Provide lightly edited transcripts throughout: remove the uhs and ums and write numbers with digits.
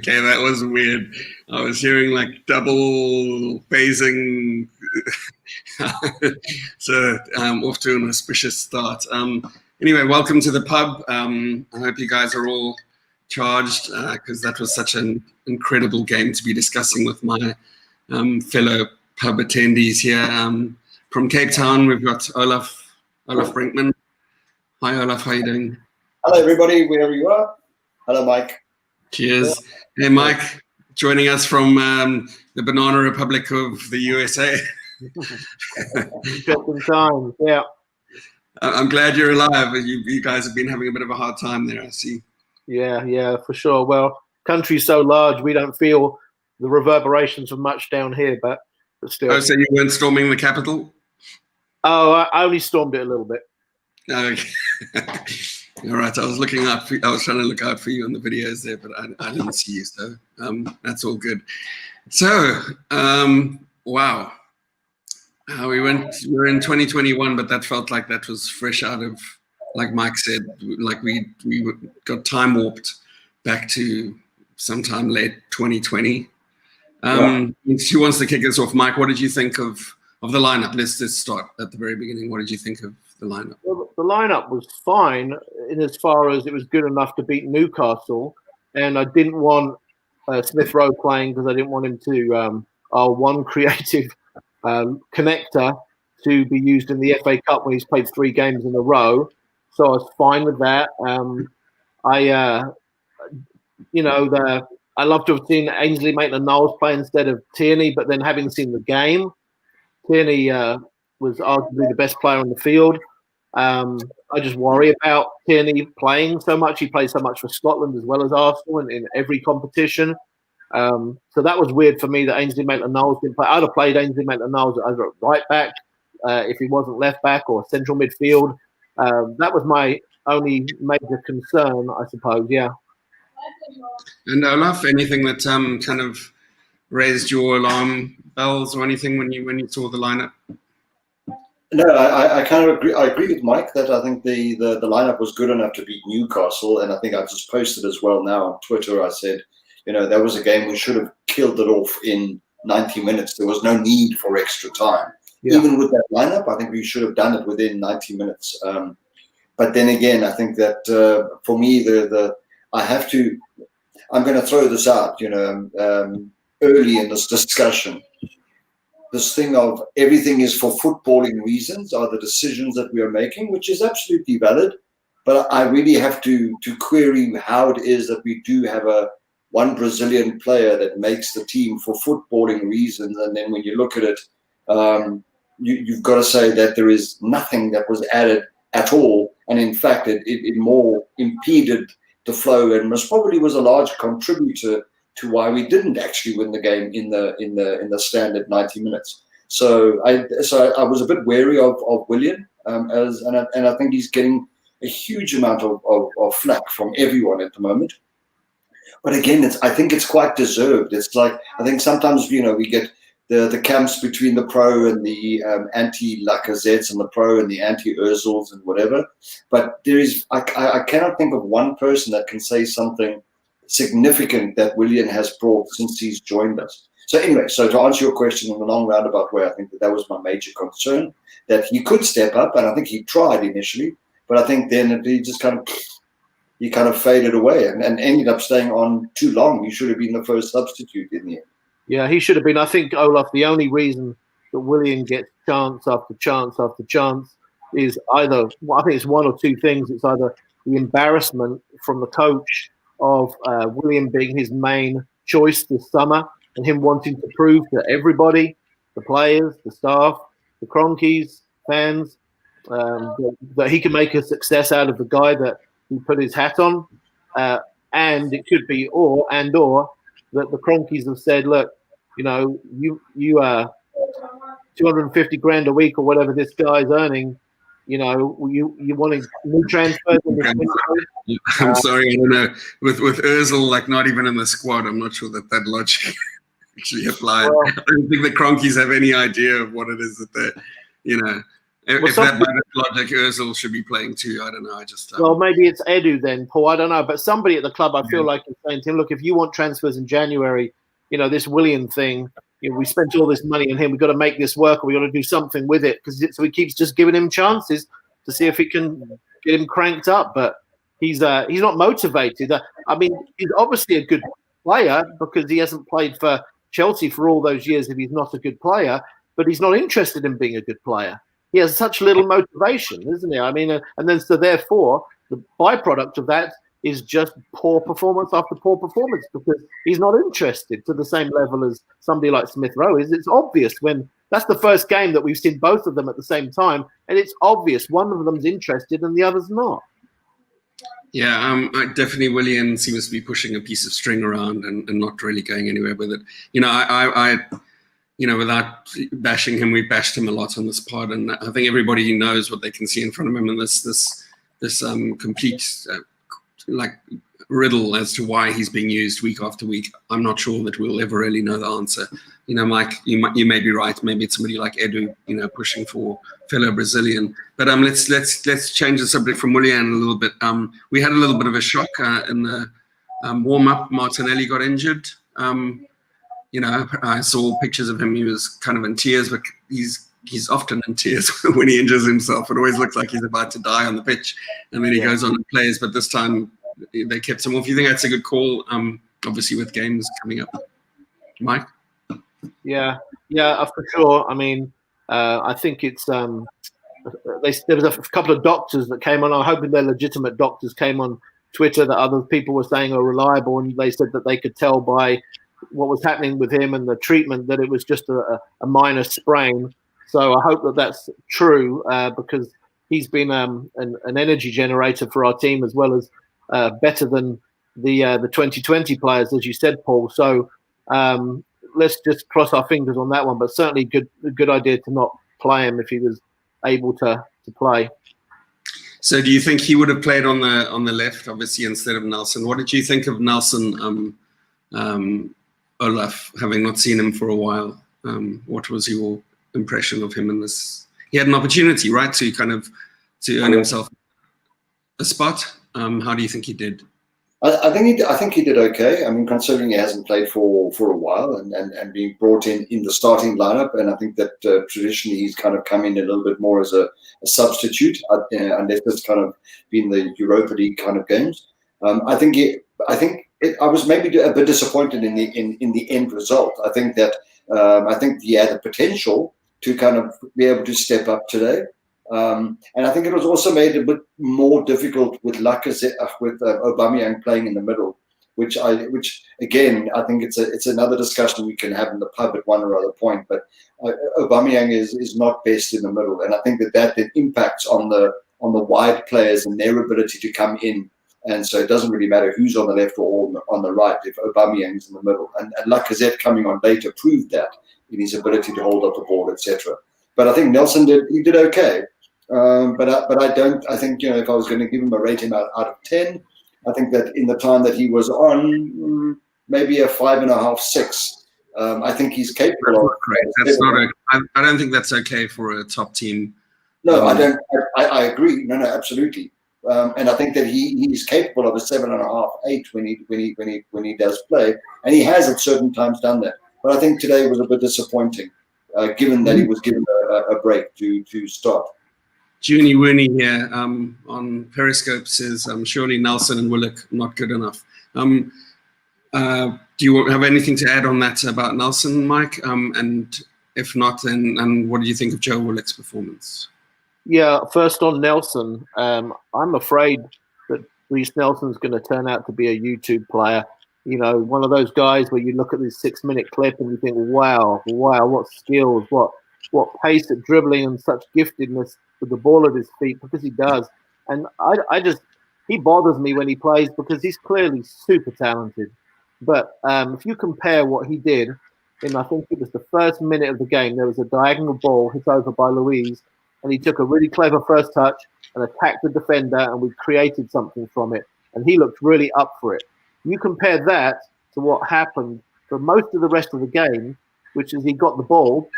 Okay, that was weird. I was hearing like double phasing. So off to an auspicious start. Anyway, welcome to the pub. I hope you guys are all charged because that was such an incredible game to be discussing with my fellow pub attendees here. From Cape Town, we've got Olaf Brinkman. Hi, Olaf. How are you doing? Hello, everybody, wherever you are. Hello, Mike. Cheers. Hey, Mike, joining us from the Banana Republic of the USA. Interesting times, yeah. I'm glad you're alive. You guys have been having a bit of a hard time there, I see. Yeah, for sure. Well, country's so large, we don't feel the reverberations of much down here, but still. Oh, so you weren't storming the Capitol? Oh, I only stormed it a little bit. Okay. All right. I was trying to look out for you on the videos there, but I didn't see you, so that's all good. So, wow. We were in 2021, but that felt like that was fresh out of, like Mike said, like we got time warped back to sometime late 2020. Who wants to kick us off? Mike, what did you think of the lineup? Let's start at the very beginning. What did you think of the lineup? Well, the lineup was fine in as far as it was good enough to beat Newcastle, and I didn't want Smith Rowe playing because I didn't want him to our one creative connector to be used in the FA Cup when he's played 3 games in a row. So I was fine with that. I love to have seen Ainsley Maitland-Niles play instead of Tierney, but then having seen the game, Tierney was arguably the best player on the field. I just worry about Tierney playing so much. He plays so much for Scotland as well as Arsenal in every competition. So that was weird for me that Ainsley Maitland-Niles didn't play. I'd have played Ainsley Maitland-Niles either at right back if he wasn't left back or central midfield. That was my only major concern, I suppose, yeah. And Olaf, anything that kind of raised your alarm bells or anything when you saw the lineup? No, I kind of agree. I agree with Mike that I think the lineup was good enough to beat Newcastle, and I think I just posted as well now on Twitter. I said, that was a game we should have killed it off in 90 minutes. There was no need for extra time. Yeah. Even with that lineup, I think we should have done it within 90 minutes. But then again, I think that for me, I'm going to throw this out, early in this discussion. This thing of everything is for footballing reasons are the decisions that we are making, which is absolutely valid. But I really have to query how it is that we do have one Brazilian player that makes the team for footballing reasons. And then when you look at it, you've got to say that there is nothing that was added at all. And in fact, it more impeded the flow and probably was a large contributor to why we didn't actually win the game in the standard 90 minutes. So I was a bit wary of Willian, and I think he's getting a huge amount of flack from everyone at the moment. But again, I think it's quite deserved. It's like, I think sometimes we get the camps between the pro and the anti-Lacazettes and the pro and the anti-Ozils and whatever. But I cannot think of one person that can say something significant that Willian has brought since he's joined us. So anyway, to answer your question in a long roundabout way, I think that was my major concern, that he could step up, and I think he tried initially, but I think then he just kind of faded away and ended up staying on too long. He should have been the first substitute in the end. Yeah, he should have been. I think, Olaf, the only reason that Willian gets chance after chance after chance is either, I think it's one or two things. It's either the embarrassment from the coach of William being his main choice this summer and him wanting to prove to everybody, the players, the staff, the Cronkies, fans, that he can make a success out of the guy that he put his hat on. And it could be or that the Cronkies have said, look, you are 250 grand a week or whatever this guy's earning. You wanting new transfers. I'm sorry, I don't know. With Ozil like not even in the squad, I'm not sure that logic actually applies. Well, I don't think the Cronkies have any idea of what it is that they're, If that by that logic, Ozil should be playing too. I don't know. I just well, maybe it's Edu then, Paul. I don't know, but somebody at the club, I feel like is saying to him, look, if you want transfers in January, this Willian thing, we spent all this money on him. We've got to make this work, or we've got to do something with it, because so he keeps just giving him chances to see if he can get him cranked up. But he's not motivated. I mean, he's obviously a good player because he hasn't played for Chelsea for all those years if he's not a good player, but he's not interested in being a good player. He has such little motivation, isn't he? I mean, and then so therefore the byproduct of that is just poor performance after poor performance because he's not interested to the same level as somebody like Smith Rowe is. It's obvious when that's the first game that we've seen both of them at the same time, and it's obvious one of them's interested and the other's not. Yeah, definitely Willian seems to be pushing a piece of string around and not really going anywhere with it. Without bashing him, we bashed him a lot on this pod, and I think everybody knows what they can see in front of him, and this complete riddle as to why he's being used week after week. I'm not sure that we'll ever really know the answer. Mike, you may be right. Maybe it's somebody like Edu, pushing for fellow Brazilian. But let's change the subject from Willian a little bit. We had a little bit of a shock in the warm up. Martinelli got injured. I saw pictures of him. He was kind of in tears, but he's often in tears when he injures himself. It always looks like he's about to die on the pitch, and then he goes on and plays. But this time they kept him off. You think that's a good call? Obviously with games coming up, Mike. Yeah, for sure. I mean, I think it's there was a couple of doctors that came on. I'm hoping they're legitimate doctors came on Twitter that other people were saying are reliable, and they said that they could tell by what was happening with him and the treatment that it was just a minor sprain. So I hope that that's true because he's been an energy generator for our team as well as better than the 2020 players, as you said, Paul. So let's just cross our fingers on that one. But certainly a good idea to not play him if he was able to play. So do you think he would have played on the left, obviously, instead of Nelson? What did you think of Nelson, Olaf, having not seen him for a while? What was your impression of him in this? He had an opportunity, right, to earn himself a spot. How do you think he did? I think he did okay. I mean, considering he hasn't played for a while and being brought in the starting lineup, and I think that traditionally he's kind of come in a little bit more as a substitute, unless it's kind of been the Europa League kind of games. I was maybe a bit disappointed in the end result. I think he had the potential to kind of be able to step up today. And I think it was also made a bit more difficult with Lacazette, with Aubameyang playing in the middle, which again I think it's another discussion we can have in the pub at one or other point. But Aubameyang is not best in the middle, and I think that then impacts on the wide players and their ability to come in. And so it doesn't really matter who's on the left or on the right if Aubameyang's in the middle. And Lacazette coming on later proved that in his ability to hold up the ball, etc. But I think Nelson did okay. But I think if I was going to give him a rating out of 10, I think that in the time that he was on, maybe a 5.5, 6. I think he's capable of. Great. That's not. I don't think that's okay for a top team. No, I don't. I agree. No, absolutely. And I think that he's capable of a 7.5, 8 when he does play, and he has at certain times done that. But I think today was a bit disappointing, given that he was given a break to start. Junie Wooney here on Periscope says, surely Nelson and Willock not good enough. Do you have anything to add on that about Nelson, Mike? And if not, then what do you think of Joe Willock's performance? Yeah, first on Nelson, I'm afraid that Reece Nelson's going to turn out to be a YouTube player. One of those guys where you look at this 6-minute clip and you think, wow, what skills, what pace at dribbling and such giftedness with the ball at his feet, because he does. And he bothers me when he plays because he's clearly super talented. But if you compare what he did in, I think it was the first minute of the game, there was a diagonal ball hit over by Luiz, and he took a really clever first touch and attacked the defender, and we created something from it. And he looked really up for it. You compare that to what happened for most of the rest of the game, which is he got the ball,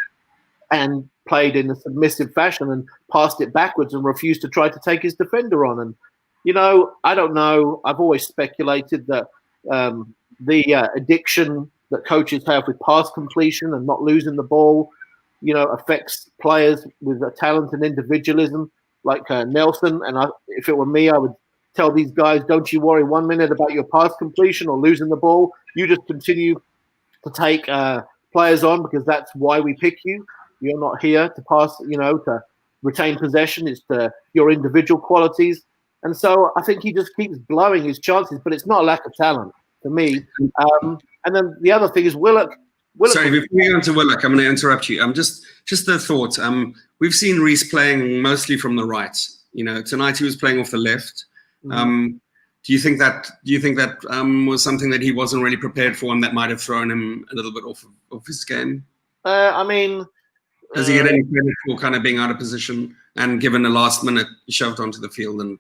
and played in a submissive fashion and passed it backwards and refused to try to take his defender on. And, you know, I don't know. I've always speculated that the addiction that coaches have with pass completion and not losing the ball, you know, affects players with a talent and individualism like Nelson. And if it were me, I would tell these guys, don't you worry 1 minute about your pass completion or losing the ball. You just continue to take players on, because that's why we pick you. You're not here to pass, you know, to retain possession. It's to your individual qualities. And so I think he just keeps blowing his chances, but it's not a lack of talent for me. And then the other thing is Willock. Sorry, before we go on to Willock, I'm going to interrupt you. Just the thought. We've seen Reece playing mostly from the right. You know, tonight he was playing off the left. Do you think that was something that he wasn't really prepared for, and that might have thrown him a little bit off his game? I mean, does he get any credit for kind of being out of position and given a last minute shoved onto the field? And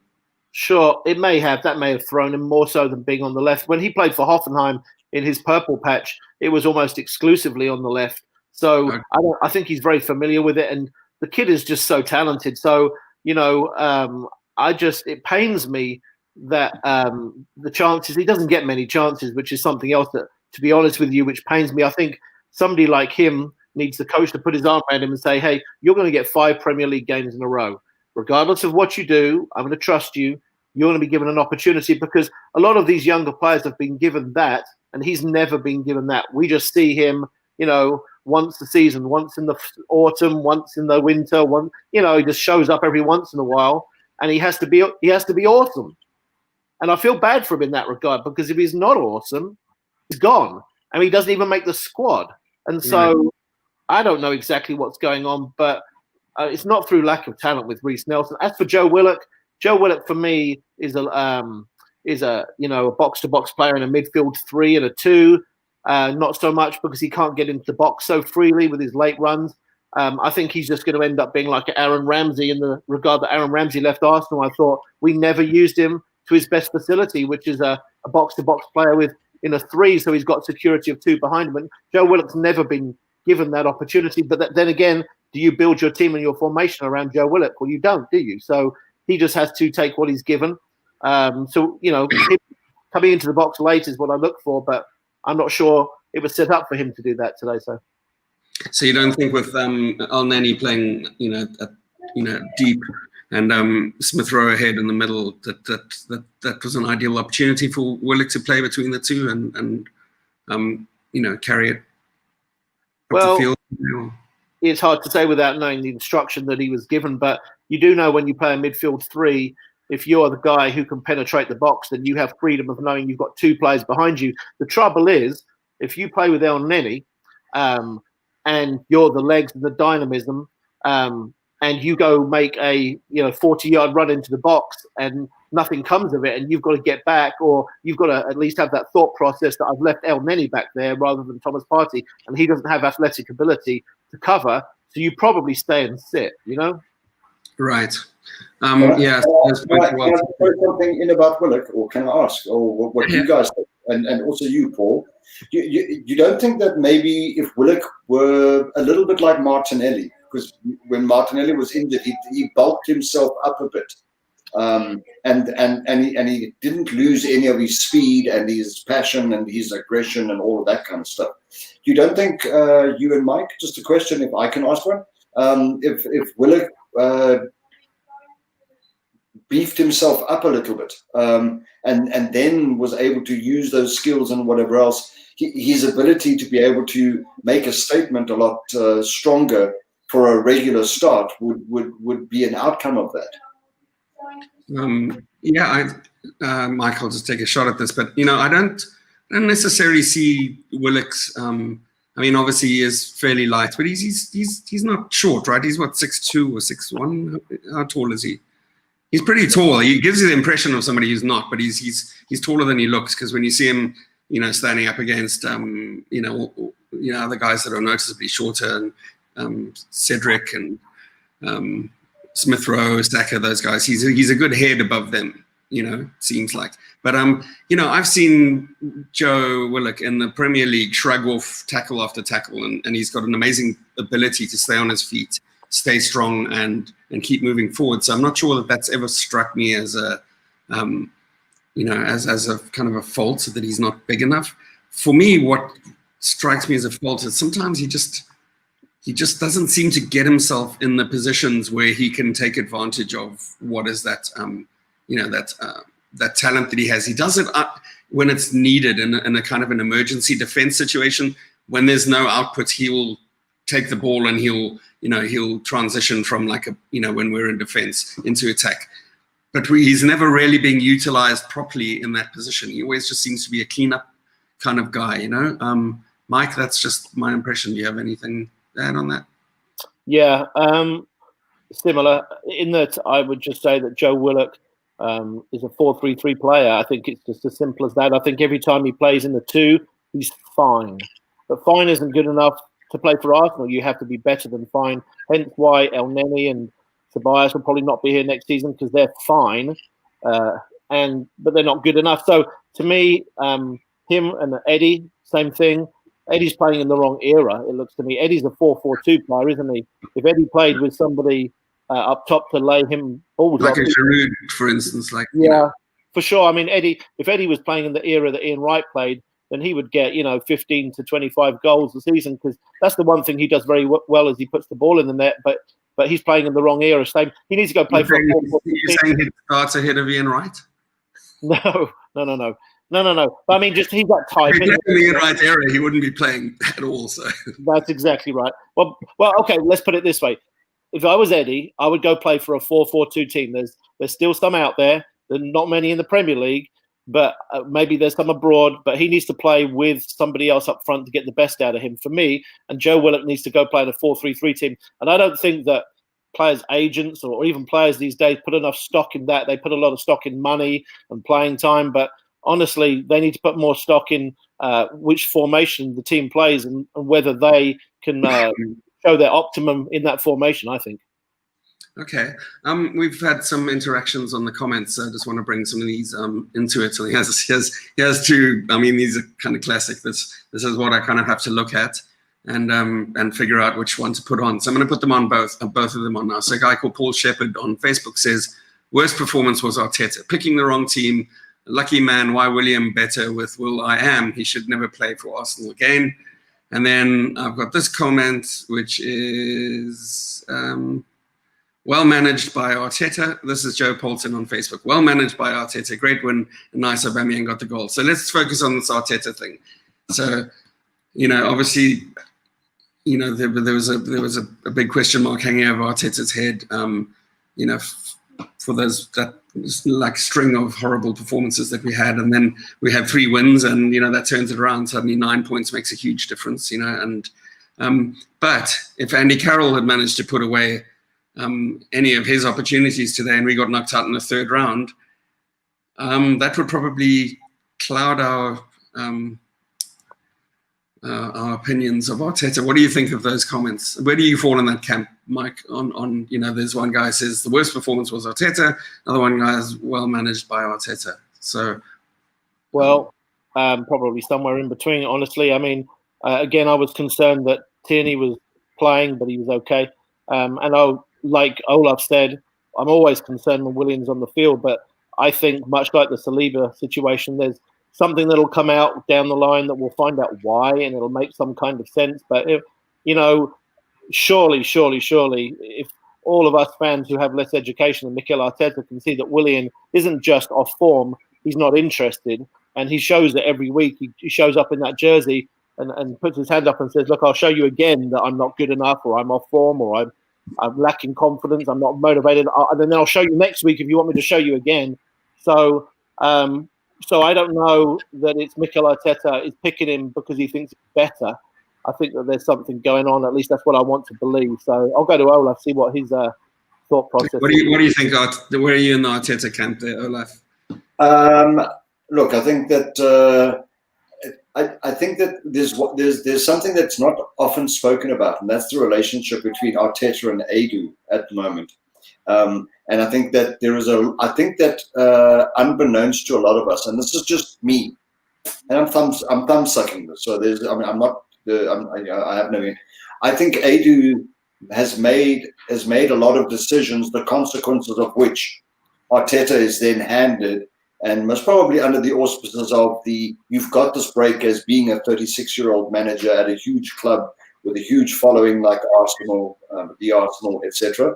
sure, that may have thrown him more so than being on the left. When he played for Hoffenheim in his purple patch, it was almost exclusively on the left. So okay. I think he's very familiar with it, and the kid is just so talented. So, you know, it pains me that the chances, he doesn't get many chances, which is something else that, to be honest with you, which pains me. I think somebody like him needs the coach to put his arm around him and say, hey, you're going to get 5 Premier League games in a row. Regardless of what you do, I'm going to trust you. You're going to be given an opportunity, because a lot of these younger players have been given that, and he's never been given that. We just see him, you know, once a season, once in the autumn, once in the winter, you know, he just shows up every once in a while, and he has to be awesome. And I feel bad for him in that regard, because if he's not awesome, he's gone. I mean, he doesn't even make the squad. And so I don't know exactly what's going on, but it's not through lack of talent with Reece Nelson. As for Joe Willock for me is a box-to-box player in a midfield 3 and a 2. Not so much because he can't get into the box so freely with his late runs. I think he's just going to end up being like Aaron Ramsey, in the regard that Aaron Ramsey left Arsenal. I thought we never used him to his best facility, which is a box-to-box player in a 3, so he's got security of 2 behind him. And Joe Willock's never been given that opportunity. But then again, do you build your team and your formation around Joe Willock? Well, you don't, do you? So he just has to take what he's given. So, you know, coming into the box late is what I look for, but I'm not sure it was set up for him to do that today. So you don't think with Elneny playing, deep and Smith Rowe ahead in the middle, that was an ideal opportunity for Willock to play between the two and carry it up the field? It's hard to say without knowing the instruction that he was given, but you do know when you play a midfield 3, if you're the guy who can penetrate the box, then you have freedom of knowing you've got 2 players behind you. The trouble is, if you play with Elneny and you're the legs and the dynamism, and you go make a 40-yard run into the box and nothing comes of it, and you've got to get back, or you've got to at least have that thought process that I've left Elneny back there rather than Thomas Partey, and he doesn't have athletic ability to cover, so you probably stay and sit, you know? Right. Can I throw something in about Willock, or can I ask, or what you guys think, and also you, Paul? You don't think that maybe if Willock were a little bit like Martinelli, because when Martinelli was injured, he bulked himself up a bit, and he didn't lose any of his speed and his passion and his aggression and all of that kind of stuff. You don't think, you and Mike, just a question, if I can ask one, if Willock beefed himself up a little bit, and then was able to use those skills and whatever else, his ability to be able to make a statement a lot stronger for a regular start would be an outcome of that. Mike, I'll just take a shot at this, but I don't necessarily see Willock's. I mean, obviously he is fairly light, but he's not short, right? He's what, 6'2" or 6'1"? How tall is he? He's pretty tall. He gives you the impression of somebody who's not, but he's taller than he looks, because when you see him, standing up against other guys that are noticeably shorter, and Cedric and Smith Rowe, Saka, those guys, he's a good head above them. Seems like. But I've seen Joe Willock in the Premier League shrug off tackle after tackle, and he's got an amazing ability to stay on his feet. stay strong and keep moving forward. So I'm not sure that that's ever struck me as a as a kind of a fault that he's not big enough. For me, what strikes me as a fault is sometimes he just doesn't seem to get himself in the positions where he can take advantage of what is that that talent that he has. He does it when it's needed in a kind of an emergency defense situation. When there's no output, he will take the ball and he'll transition from when we're in defense into attack. But he's never really being utilized properly in that position. He always just seems to be a cleanup kind of guy, Mike, that's just my impression. Do you have anything to add on that? Yeah, similar in that I would just say that Joe Willock is a 4-3-3 player. I think it's just as simple as that. I think every time he plays in the 2, he's fine. But fine isn't good enough to play for Arsenal. You have to be better than fine. Hence why El Neni and Tobias will probably not be here next season because they're fine, but they're not good enough. So to me, him and Eddie, same thing. Eddie's playing in the wrong era, it looks to me. Eddie's a 4-4-2 player, isn't he? If Eddie played with somebody up top to lay him balls like a Giroud, for instance. For sure. I mean, if Eddie was playing in the era that Ian Wright played, then he would get 15 to 25 goals a season, because that's the one thing he does very well is he puts the ball in the net. But he's playing in the wrong era. Same. He needs to go play for a 4-4-2 team. You're saying he starts ahead of Ian Wright? No. But I mean, just he's that type. If he played in the Ian Wright era, he wouldn't be playing at all. So that's exactly right. Well, okay. Let's put it this way: if I was Eddie, I would go play for a 4-4-2 team. There's still some out there. There's not many in the Premier League, but maybe there's some abroad. But he needs to play with somebody else up front to get the best out of him. For me, and Joe Willock needs to go play in a 4-3-3 team. And I don't think that players' agents or even players these days put enough stock in that. They put a lot of stock in money and playing time, but honestly, they need to put more stock in which formation the team plays and whether they can show their optimum in that formation, I think. Okay. We've had some interactions on the comments. So I just want to bring some of these into it. So he has two. I mean, these are kind of classic. This is what I kind of have to look at and figure out which one to put on. So I'm going to put them on both of them on now. So a guy called Paul Shepherd on Facebook says, worst performance was Arteta. Picking the wrong team. Lucky man, why William better with Will I Am? He should never play for Arsenal again. And then I've got this comment, which is well managed by Arteta. This is Joe Polton on Facebook. Well managed by Arteta. Great win. Nice Aubameyang got the goal. So let's focus on this Arteta thing. So, obviously, there was a big question mark hanging over Arteta's head. For that string of horrible performances that we had, and then we have 3 wins, and that turns it around. Suddenly 9 points makes a huge difference, but if Andy Carroll had managed to put away any of his opportunities today and we got knocked out in the 3rd round, that would probably cloud our opinions of Arteta. What do you think of those comments? Where do you fall in that camp, Mike? On there's one guy says the worst performance was Arteta. Another one guy is well managed by Arteta. So, probably somewhere in between. Honestly, I mean, again, I was concerned that Tierney was playing, but he was okay. And like Olaf said, I'm always concerned when Williams on the field. But I think much like the Saliba situation, there's something that'll come out down the line that we'll find out why, and it'll make some kind of sense. But surely, if all of us fans who have less education than Mikel Arteta can see that Willian isn't just off form, he's not interested, and he shows it every week. He shows up in that jersey and puts his hand up and says, look, I'll show you again that I'm not good enough, or I'm off form, or I'm lacking confidence, I'm not motivated, and then I'll show you next week if you want me to show you again. So I don't know that it's Mikel Arteta is picking him because he thinks it's better. I think that there's something going on. At least that's what I want to believe. So I'll go to Olaf, see what his thought process is. What do you think? Where are you in the Arteta camp there, Olaf? Look, I think that I think that there's something that's not often spoken about, and that's the relationship between Arteta and Edu at the moment. And I think that unbeknownst to a lot of us, and this is just me, and I'm thumb sucking this. So I have no. I think Edu has made a lot of decisions, the consequences of which Arteta is then handed, and most probably under the auspices of you've got this break as being a 36-year-old manager at a huge club with a huge following like Arsenal, the Arsenal, etc.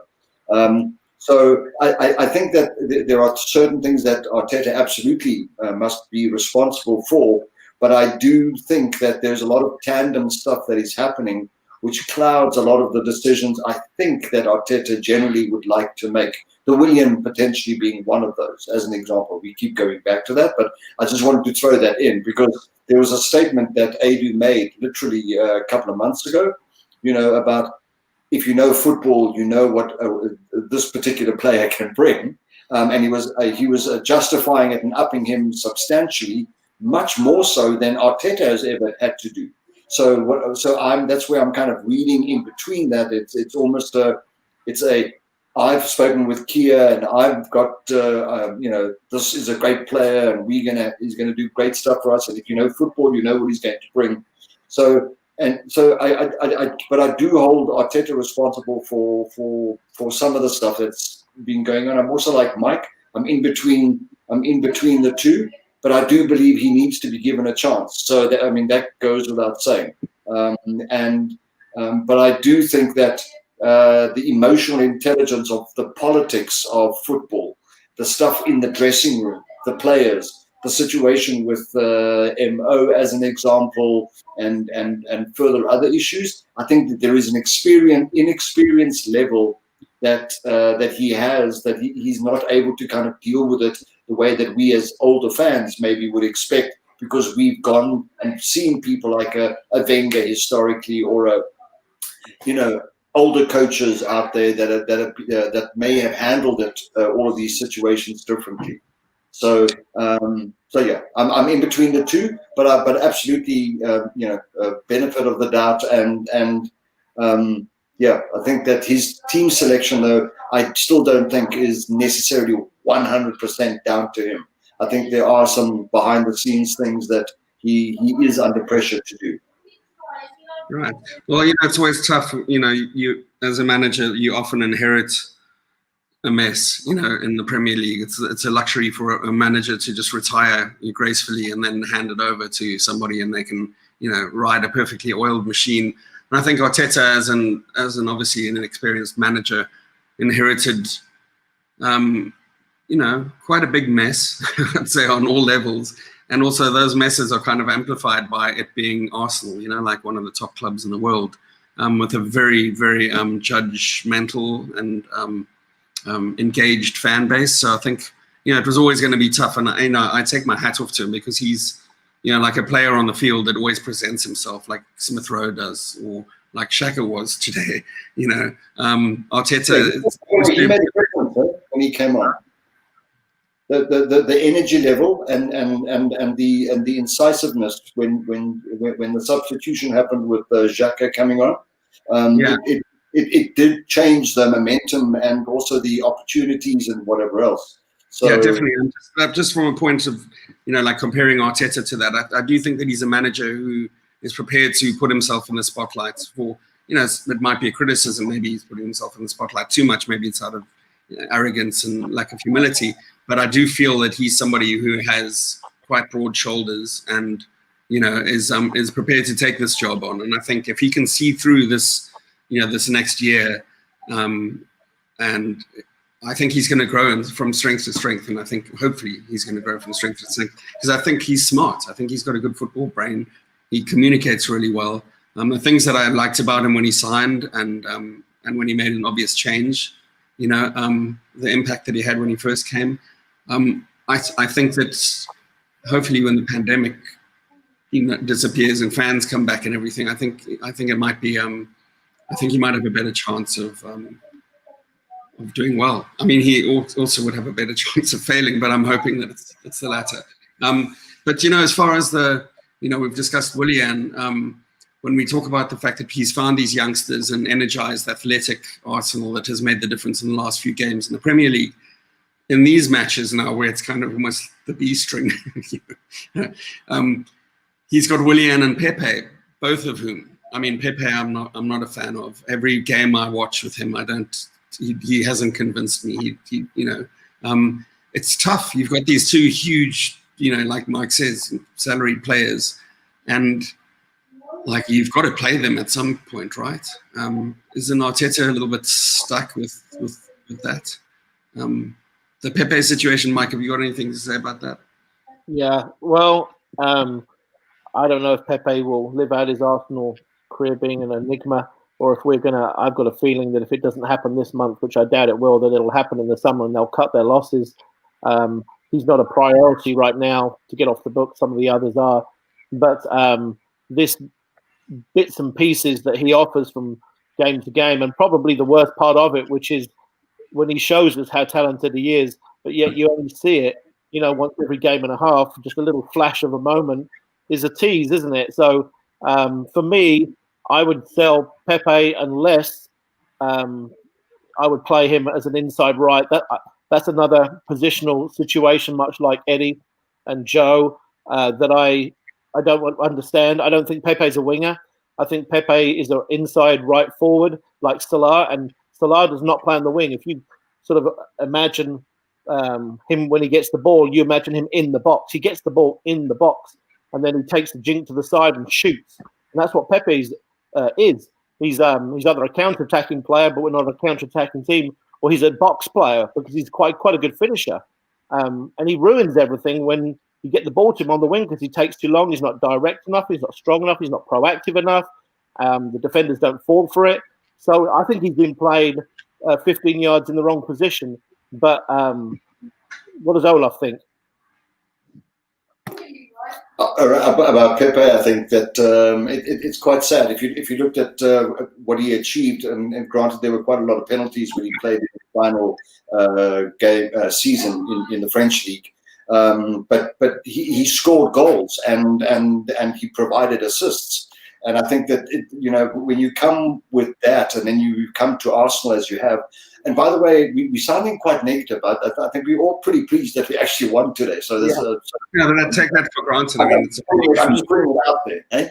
So I think that there are certain things that Arteta absolutely must be responsible for, but I do think that there's a lot of tandem stuff that is happening which clouds a lot of the decisions I think that Arteta generally would like to make. The Willian potentially being one of those, as an example. We keep going back to that, but I just wanted to throw that in because there was a statement that Edu made literally a couple of months ago, about if you know football, you know what this particular player can bring. And he was justifying it and upping him substantially, much more so than Arteta has ever had to do. So that's where I'm kind of reading in between that. It's almost I've spoken with Kia and I've got this is a great player and he's gonna do great stuff for us. And if you know football, you know what he's going to bring. But I do hold Arteta responsible for some of the stuff that's been going on. I'm also like Mike. I'm in between the two. But I do believe he needs to be given a chance. So that goes without saying. But I do think that the emotional intelligence of the politics of football, the stuff in the dressing room, the players, the situation with MO as an example, and further other issues, I think that there is an inexperienced level that he has, that he's not able to kind of deal with it the way that we as older fans maybe would expect, because we've gone and seen people like a Wenger historically, or older coaches out there that may have handled it, all of these situations differently. So yeah, I'm in between the two, but absolutely benefit of the doubt, and yeah, I think that his team selection, though, I still don't think is necessarily 100% down to him. I think there are some behind-the-scenes things that he is under pressure to do. Right. Well, it's always tough. You as a manager, you often inherit a mess. In the Premier League, it's a luxury for a manager to just retire gracefully and then hand it over to somebody, and they can ride a perfectly oiled machine. And I think Arteta, as an obviously an experienced manager, inherited, quite a big mess, I'd say, on all levels. And also those messes are kind of amplified by it being Arsenal, like one of the top clubs in the world, with a very, very judgmental and engaged fan base. So I think, it was always going to be tough. And, I take my hat off to him, because he's, like a player on the field that always presents himself like Smith Rowe does, or like Xhaka was today. Arteta. He made a difference when he came on. The energy level and the incisiveness when the substitution happened with Xhaka coming on, it did change the momentum and also the opportunities and whatever else. So, yeah, definitely. And just from a point of, like comparing Arteta to that, I do think that he's a manager who is prepared to put himself in the spotlight for, it might be a criticism. Maybe he's putting himself in the spotlight too much. Maybe it's out of arrogance and lack of humility. But I do feel that he's somebody who has quite broad shoulders and, is prepared to take this job on. And I think if he can see through this, this next year, and I think he's going to grow from strength to strength. And I think hopefully he's going to grow from strength to strength, because I think he's smart. I think he's got a good football brain. He communicates really well. The things that I liked about him when he signed and when he made an obvious change, the impact that he had when he first came. I think that hopefully when the pandemic disappears and fans come back and everything, I think it might be I think he might have a better chance of doing well. I mean, he also would have a better chance of failing, but I'm hoping that it's the latter. But as far as we've discussed Willian. When we talk about the fact that he's found these youngsters and energized, athletic Arsenal that has made the difference in the last few games in the Premier League, in these matches now where it's kind of almost the B string, he's got Willian and Pepe, both of whom I mean, Pepe, I'm not a fan of. Every game I watch with him, he hasn't convinced me. It's tough. You've got these two huge, like Mike says, salaried players, and like you've got to play them at some point, right? Isn't Arteta a little bit stuck with that? The Pepe situation, Mike, have you got anything to say about that? Yeah, well, I don't know if Pepe will live out his Arsenal career being an enigma, or if I've got a feeling that if it doesn't happen this month, which I doubt it will, that it'll happen in the summer and they'll cut their losses. He's not a priority right now to get off the book. Some of the others are. But this bits and pieces that he offers from game to game, and probably the worst part of it, which is when he shows us how talented he is, but yet you only see it, once every game and a half, just a little flash of a moment is a tease, isn't it? So for me, I would sell Pepe unless I would play him as an inside right. That's another positional situation, much like Eddie and Joe, that I don't understand. I don't think Pepe's a winger. I think Pepe is an inside right forward like Salah, and Salah does not play on the wing. If you sort of imagine him when he gets the ball, you imagine him in the box. He gets the ball in the box, and then he takes the jink to the side and shoots. And that's what Pepe is. He's either a counter-attacking player, but we're not a counter-attacking team, or he's a box player because he's quite a good finisher. And he ruins everything when you get the ball to him on the wing because he takes too long. He's not direct enough. He's not strong enough. He's not proactive enough. The defenders don't fall for it. So I think he's been played 15 yards in the wrong position. But what does Olaf think? About Pepe, I think that it's quite sad. If you looked at what he achieved, and granted there were quite a lot of penalties when he played in the final season in the French league, but he scored goals and he provided assists. And I think that when you come with that, and then you come to Arsenal as you have. And by the way, we're sounding quite negative. I think we're all pretty pleased that we actually won today. So there's but I take that for granted. I mean, I'm just putting it out there. Eh?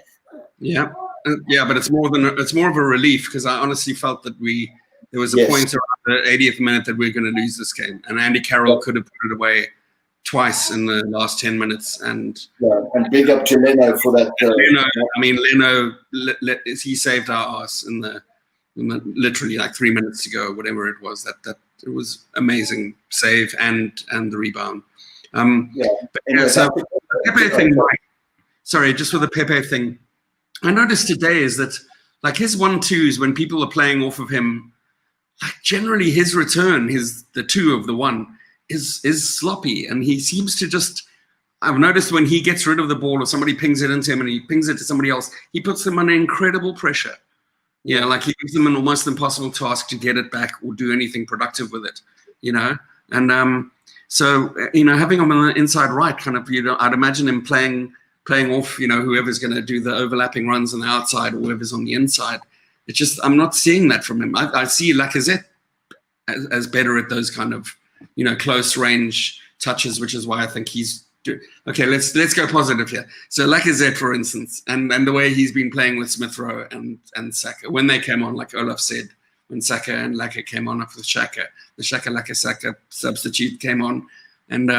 Yeah, but it's more of a relief because I honestly felt that there was a point around the 80th minute that we're going to lose this game, and Andy Carroll could have put it away twice in the last 10 minutes. And big up to Leno for that. Leno, he saved our ass in the literally like 3 minutes ago, whatever it was. That it was amazing save and the rebound. So the Pepe thing. Sorry, just for the Pepe thing, I noticed today is that like his 1-2s when people are playing off of him, like generally his return, the 2 of the 1 is sloppy, and he seems to just. I've noticed when he gets rid of the ball or somebody pings it into him and he pings it to somebody else, he puts them under incredible pressure. Yeah, like he gives them an almost impossible task to get it back or do anything productive with it, And so having him on the inside right, kind of, I'd imagine him playing off, whoever's going to do the overlapping runs on the outside or whoever's on the inside. It's just I'm not seeing that from him. I see Lacazette as better at those kind of, close range touches, which is why I think he's. Okay, let's go positive here. So Lacazette, for instance, and the way he's been playing with Smith Rowe and Saka when they came on, like Olaf said, when Saka and Laka came on after the Xhaka substitute came on, and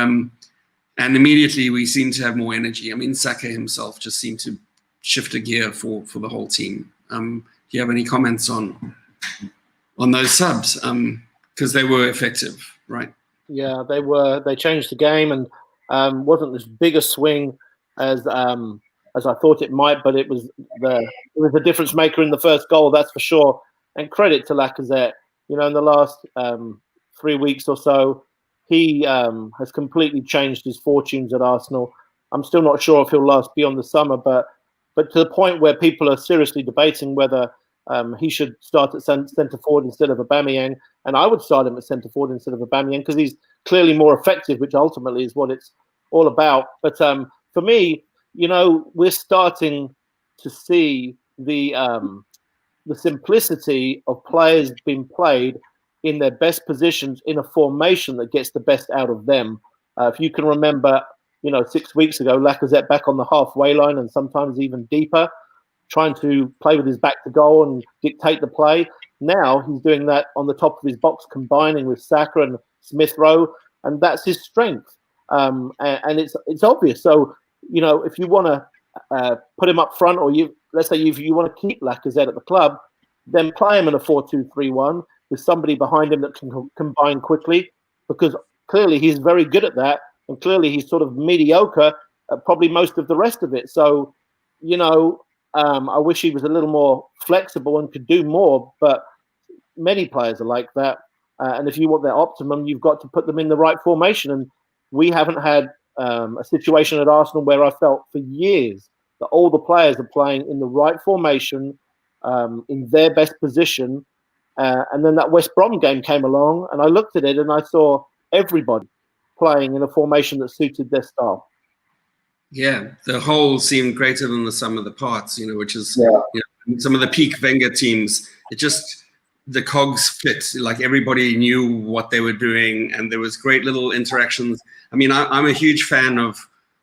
immediately we seem to have more energy. I mean, Saka himself just seemed to shift a gear for the whole team. Do you have any comments on those subs? Because they were effective, right? Yeah, they were. They changed the game and. Wasn't as big a swing as I thought it might, but it was the difference maker in the first goal, that's for sure. And credit to Lacazette. In the last 3 weeks or so, he has completely changed his fortunes at Arsenal. I'm still not sure if he'll last beyond the summer, but to the point where people are seriously debating whether he should start at centre forward instead of Aubameyang, and I would start him at centre forward instead of Aubameyang because he's clearly more effective, which ultimately is what it's all about. But for me, we're starting to see the simplicity of players being played in their best positions in a formation that gets the best out of them. If you can remember, 6 weeks ago, Lacazette back on the halfway line and sometimes even deeper. trying to play with his back to goal and dictate the play. Now he's doing that on the top of his box, combining with Saka and Smith Rowe, and that's his strength. And it's obvious. So, you know, if you want to put him up front, or let's say if you want to keep Lacazette at the club, then play him in a 4-2-3-1 with somebody behind him that can combine quickly, because clearly he's very good at that, and clearly he's sort of mediocre at probably most of the rest of it. So, you know, I wish he was a little more flexible and could do more, but many players are like that. And if you want their optimum, you've got to put them in the right formation. And we haven't had a situation at Arsenal where I felt for years that all the players are playing in the right formation, in their best position. And then that West Brom game came along, and I looked at it and I saw everybody playing in a formation that suited their style. Yeah, the whole seemed greater than the sum of the parts, you know, which is you know, some of the peak Wenger teams. It just, the cogs fit, like everybody knew what they were doing, and there was great little interactions. I mean, I'm a huge fan of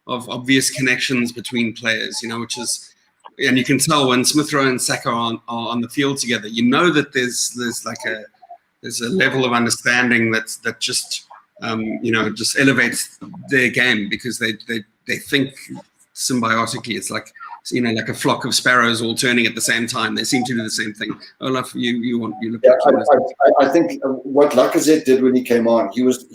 obvious connections between players, you know, which is, and you can tell when Smith Rowe and Saka are on the field together, you know that there's a level of understanding that just you know, just elevates their game, because they think symbiotically. It's like, you know, like a flock of sparrows all turning at the same time. They seem to do the same thing. Olaf, you look. Yeah, I think what Lacazette did when he came on, he was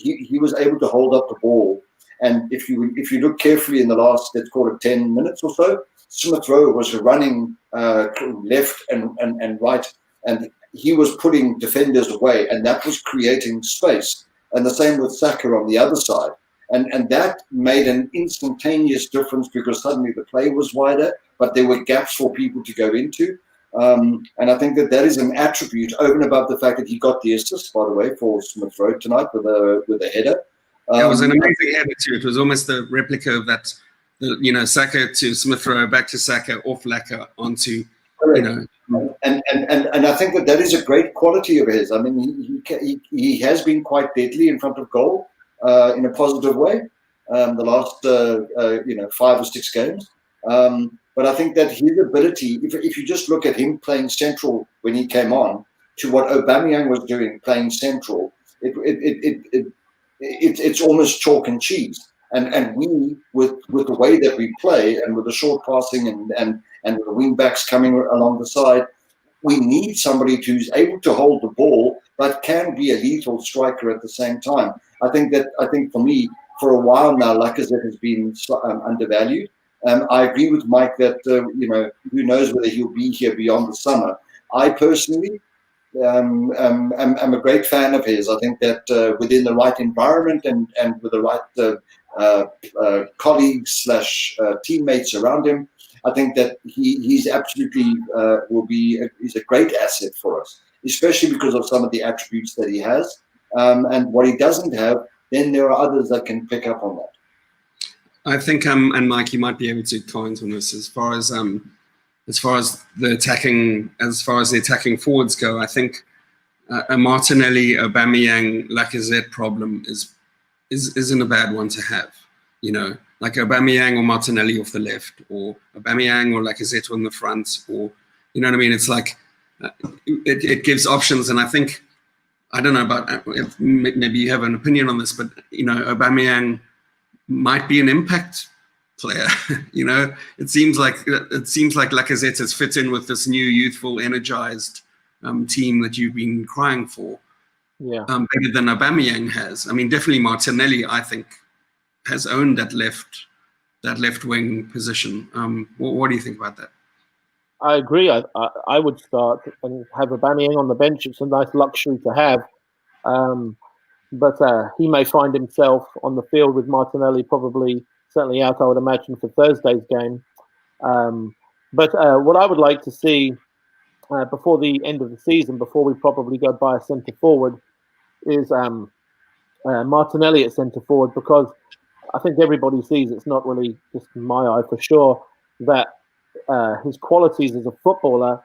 able to hold up the ball. And if you look carefully in the last, let's call it 10 minutes or so, Smith Rowe was running left and right, and he was putting defenders away, and that was creating space. And the same with Saka on the other side. And that made an instantaneous difference, because suddenly the play was wider, but there were gaps for people to go into. And I think that is an attribute over and above the fact that he got the assist, by the way, for Smith Rowe tonight with a header. It was an amazing header too. It was almost the replica of that, you know, Saka to Smith Rowe, back to Saka, off Laka onto, you know. And I think that is a great quality of his. I mean, he has been quite deadly in front of goal. In a positive way, the last 5 or 6 games. But I think that his ability, if you just look at him playing central when he came on, to what Aubameyang was doing playing central, it's almost chalk and cheese. And we, with the way that we play, and with the short passing and with the wing backs coming along the side, we need somebody who's able to hold the ball but can be a lethal striker at the same time. I think for me, for a while now, Lacazette has been undervalued. I agree with Mike that you know, who knows whether he'll be here beyond the summer. I personally am a great fan of his. I think that within the right environment and with the right colleagues / teammates around him, I think that he's absolutely he's a great asset for us, especially because of some of the attributes that he has. And what he doesn't have, then there are others that can pick up on that. I think, and Mike, you might be able to comment on this as far as the attacking forwards go. I think a Martinelli, Aubameyang, Lacazette problem isn't a bad one to have. You know, like Aubameyang or Martinelli off the left, or Aubameyang or Lacazette on the front, or, you know what I mean? It's like it gives options, and I think, I don't know about, maybe you have an opinion on this, but, you know, Aubameyang might be an impact player. You know, it seems like Lacazette has fit in with this new youthful, energized team that you've been crying for. Yeah, better than Aubameyang has. I mean, definitely Martinelli, I think, has owned that left wing position. What do you think about that? I agree. I would start and have Aubameyang on the bench. It's a nice luxury to have. But he may find himself on the field with Martinelli certainly out, I would imagine, for Thursday's game. But what I would like to see before the end of the season, before we probably go buy a centre forward, is Martinelli at centre forward, because I think everybody sees, it's not really just my eye for sure, that his qualities as a footballer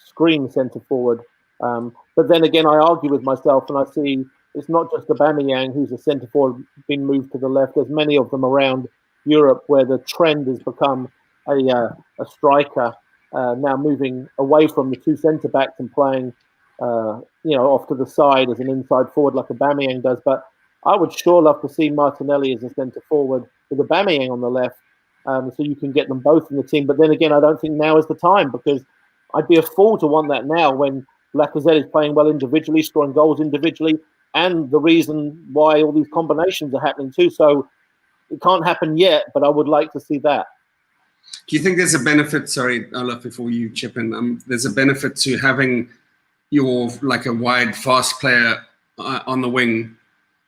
scream centre forward. But then again, I argue with myself, and I see it's not just Aubameyang who's a centre forward being moved to the left. There's many of them around Europe where the trend has become a striker now moving away from the two centre backs and playing, off to the side as an inside forward like Aubameyang does. But I would sure love to see Martinelli as a centre forward with Aubameyang on the left, so you can get them both in the team. But then again, I don't think now is the time, because I'd be a fool to want that now when Lacazette is playing well individually, scoring goals individually, and the reason why all these combinations are happening too. So it can't happen yet, but I would like to see that. Do you think there's a benefit, sorry, Olaf, before you chip in, there's a benefit to having like a wide, fast player on the wing?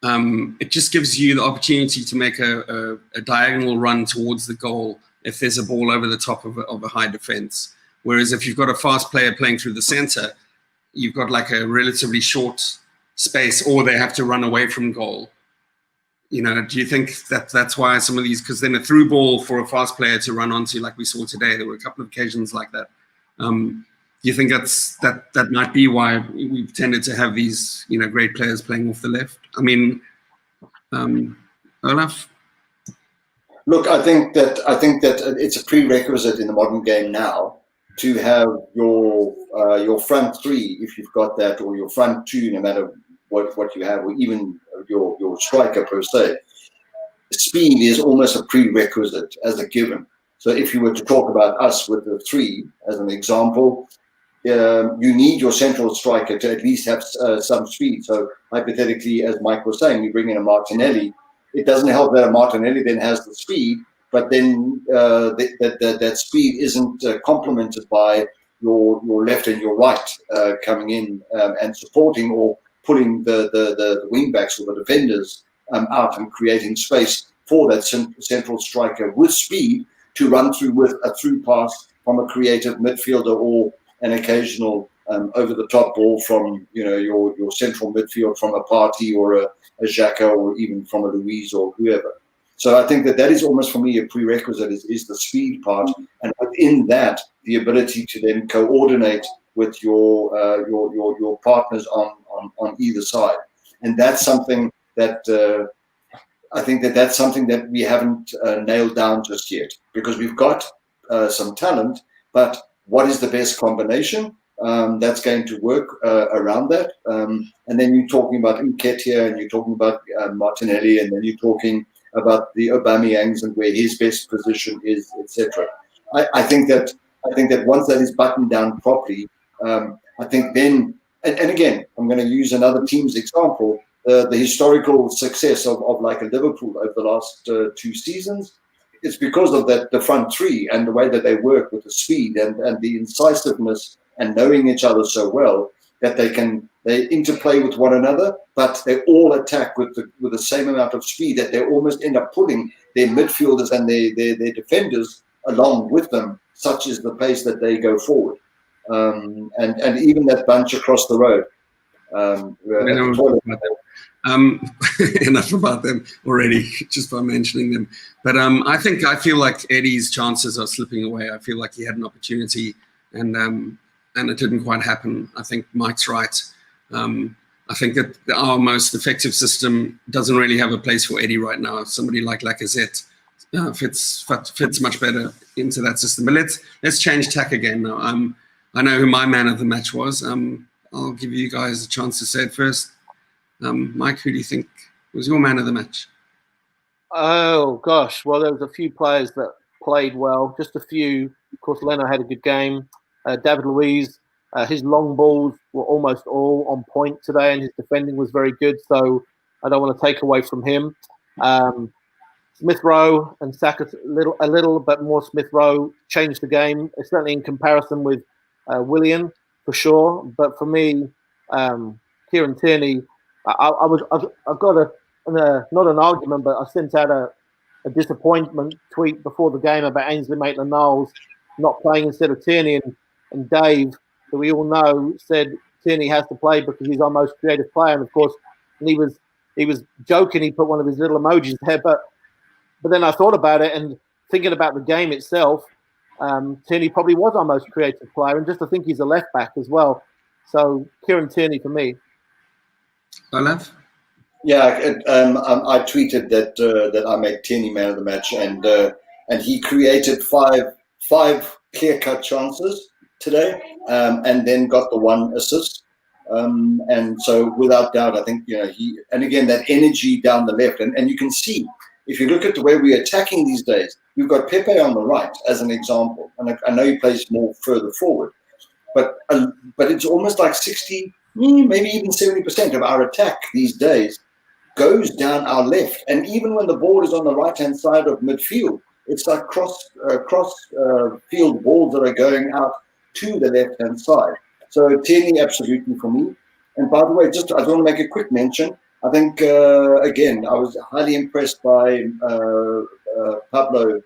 It just gives you the opportunity to make a diagonal run towards the goal if there's a ball over the top of a high defense. Whereas if you've got a fast player playing through the center, you've got like a relatively short space, or they have to run away from goal. Do you think that's why some of these, because then a through ball for a fast player to run onto, like we saw today, there were a couple of occasions like that. Do you think that might be why we've tended to have these, great players playing off the left? I mean, Olaf? Look, I think that it's a prerequisite in the modern game now to have your front three, if you've got that, or your front two, no matter what you have, or even your striker per se. Speed is almost a prerequisite as a given. So if you were to talk about us with the three as an example, you need your central striker to at least have some speed. So hypothetically, as Mike was saying, you bring in a Martinelli. It doesn't help that a Martinelli then has the speed, but then that speed isn't complemented by your left and your right coming in and supporting or pulling the wing backs or the defenders out and creating space for that central striker with speed to run through with a through pass from a creative midfielder, or an occasional over the top ball from your central midfield, from a Partey or a Xhaka, or even from a Luiz or whoever. So I think that is almost for me a prerequisite is the speed part, and within that the ability to then coordinate with your partners on either side. And that's something that I think that's something that we haven't nailed down just yet, because we've got some talent, but what is the best combination that's going to work around that? And then you're talking about Nketiah, and you're talking about Martinelli, and then you're talking about the Aubameyangs and where his best position is, etc. I think that once that is buttoned down properly, I think then, and again, I'm going to use another team's example, the historical success of like a Liverpool over the last 2 seasons. It's because of the front three and the way that they work with the speed and the incisiveness and knowing each other so well that they interplay with one another, but they all attack with the same amount of speed that they almost end up pulling their midfielders and their defenders along with them, such is the pace that they go forward. And even that bunch across the road. Enough about them already, just by mentioning them. But I feel like Eddie's chances are slipping away. I feel like he had an opportunity, and it didn't quite happen. I think Mike's right. I think that our most effective system doesn't really have a place for Eddie right now. Somebody like Lacazette fits much better into that system. But let's change tack again now. I know who my man of the match was. I'll give you guys a chance to say it first. Mike, who do you think was your man of the match? Oh, gosh. Well, there was a few players that played well. Just a few. Of course, Leno had a good game. David Luiz, his long balls were almost all on point today, and his defending was very good. So I don't want to take away from him. Smith Rowe and Saka, a little bit more Smith Rowe changed the game, certainly in comparison with Willian, for sure. But for me, Kieran Tierney, I've got not an argument, but I sent out a disappointment tweet before the game about Ainsley Maitland-Niles not playing instead of Tierney, and Dave, who we all know, said Tierney has to play because he's our most creative player. And of course, he was joking. He put one of his little emojis there, but then I thought about it, and thinking about the game itself, Tierney probably was our most creative player, and just to think he's a left back as well. So Kieran Tierney for me. Olaf? Yeah, I tweeted that I made Tierney man of the match, and he created five clear-cut chances today, and then got the one assist. And so, without doubt, I think and again that energy down the left, and you can see if you look at the way we're attacking these days, we've got Pepe on the right as an example, and I know he plays more further forward, but it's almost like 60, maybe even 70% of our attack these days goes down our left, and even when the ball is on the right-hand side of midfield, it's like cross field balls that are going out to the left-hand side. So Tierney, absolutely for me. And by the way, I just want to make a quick mention. I think again, I was highly impressed by Pablo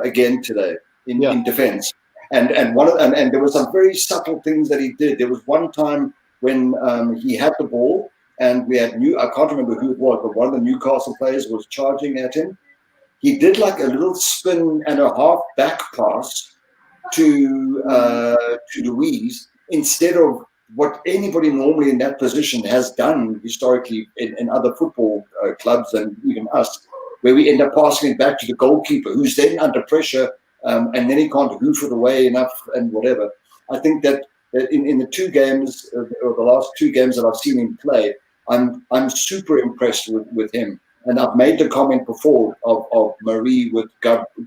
again today in defence. And there were some very subtle things that he did. There was one time when he had the ball, and we had I can't remember who it was, but one of the Newcastle players was charging at him. He did like a little spin and a half back pass to Louise, instead of what anybody normally in that position has done historically in other football clubs and even us, where we end up passing it back to the goalkeeper, who's then under pressure, and then he can't hoof it away enough and whatever. I think that in the two games, or the last two games that I've seen him play, I'm super impressed with him. And I've made the comment before of Marie with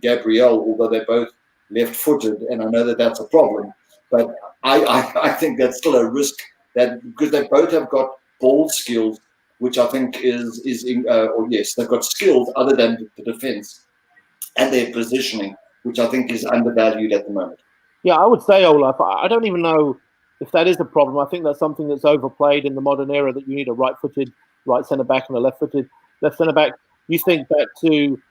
Gabrielle, although they're both left-footed, and I know that that's a problem. But I think that's still a risk, that because they both have got ball skills, which I think they've got skills other than the defence and their positioning, which I think is undervalued at the moment. Yeah, I would say, Olaf, I don't even know if that is a problem. I think that's something that's overplayed in the modern era, that you need a right-footed right centre-back and a left-footed left centre-back. You think back to,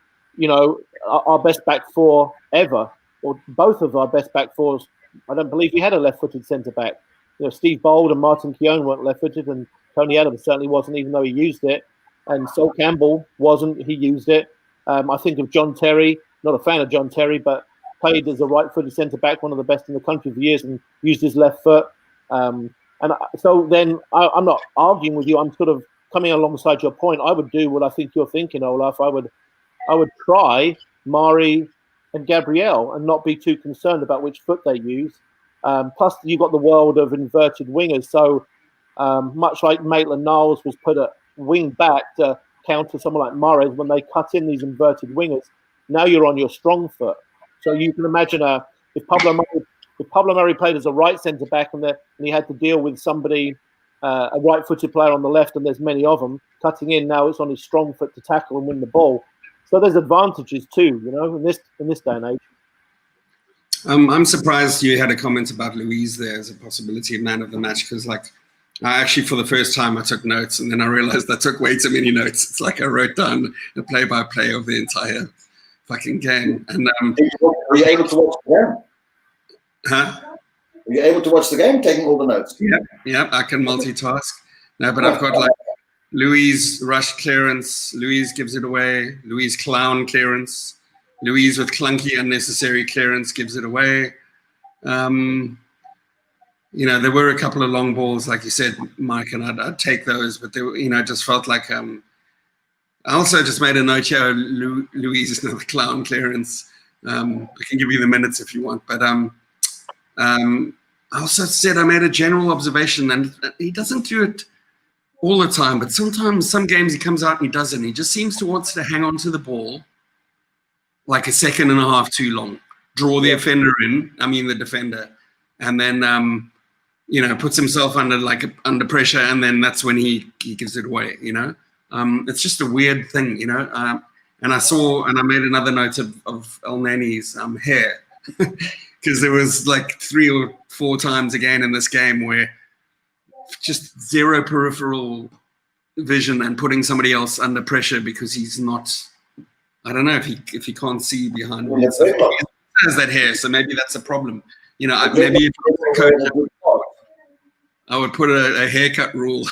our best back four ever, or both of our best back fours. I don't believe we had a left-footed centre-back. Steve Bold and Martin Keown weren't left-footed, and Tony Adams certainly wasn't, even though he used it. And Sol Campbell wasn't, he used it. I think of John Terry, not a fan of John Terry, but played as a right-footed centre-back, one of the best in the country for years, and used his left foot. So then I'm not arguing with you. I'm sort of coming alongside your point. I would do what I think you're thinking, Olaf. I would try Mari and Gabrielle and not be too concerned about which foot they use. Plus, you've got the world of inverted wingers. So much like Maitland-Niles was put at wing back to counter someone like Mahrez, when they cut in these inverted wingers, now you're on your strong foot. So you can imagine if Pablo Mari played as a right centre-back and he had to deal with somebody, a right-footed player on the left, and there's many of them, cutting in, now it's on his strong foot to tackle and win the ball. So there's advantages too, in this day and age. I'm surprised you had a comment about Louise there as a possibility of man of the match, because I actually, for the first time, I took notes, and then I realized I took way too many notes. It's like I wrote down a play-by-play of the entire fucking game. And were you able to watch the game? Huh? Were you able to watch the game, taking all the notes? Yeah, I can multitask. No, but I've got Louise rush clearance, Louise gives it away, Louise clown clearance, Louise with clunky unnecessary clearance gives it away. There were a couple of long balls, like you said, Mike, and I'd take those, but they were, just felt like I also just made a note here, Louise is not the clown clearance. I can give you the minutes if you want, but I also said I made a general observation, and he doesn't do it all the time, but sometimes, some games he comes out and he doesn't. He just seems to want to hang on to the ball like a second and a half too long, draw the the defender, and then puts himself under pressure, and then that's when he gives it away. It's just a weird thing, And I made another note of El Nani's hair, because there was 3 or 4 times again in this game where just zero peripheral vision and putting somebody else under pressure because he's not. I don't know if he can't see behind him. He has that hair, so maybe that's a problem. Maybe if I was a coach, I would put a haircut rule.